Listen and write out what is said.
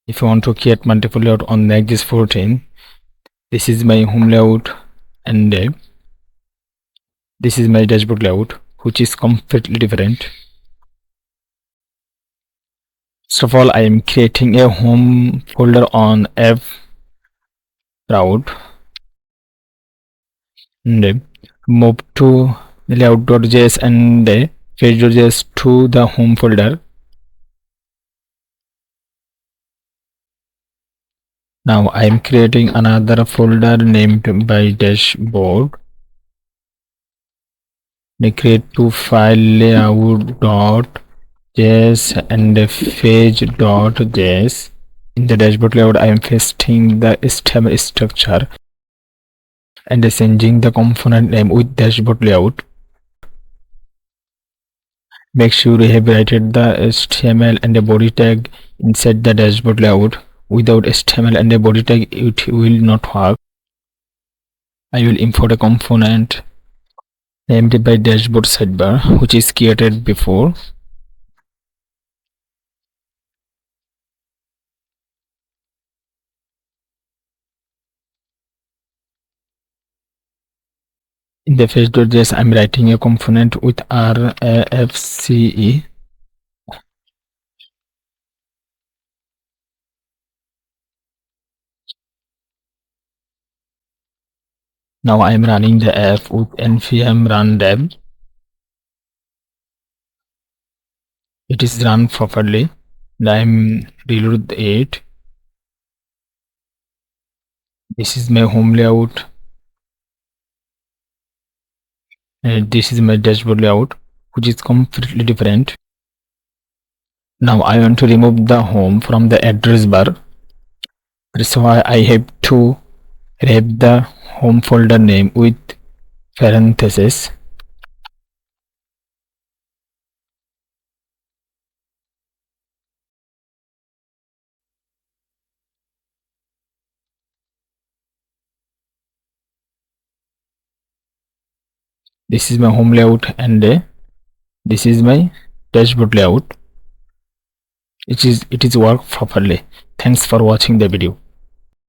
If you want to create multiple layout on Next.js 14, this is my home layout and this is my dashboard layout, which is completely different. First of all, I am creating a home folder on app route and move to layout.js and page.js to the home folder. Now I am creating another folder named by dashboard. I create two file layout.js and page.js. In the dashboard layout, I am pasting the HTML structure and changing the component name with dashboard layout. Make sure you have written the HTML and the body tag inside the dashboard layout. Without HTML and a body tag, it will not work. I will import a component named by dashboard sidebar, which is created before. In the page.js, I'm writing a component with RAFCE. Now I'm running the app with npm run dev. It is run properly. And I'm reload it. This is my home layout. And this is my dashboard layout, which is completely different. Now I want to remove the home from the address bar. That's why I have to wrap the home folder name with parentheses. This is my home layout and this is my dashboard layout. It is work properly. Thanks for watching the video.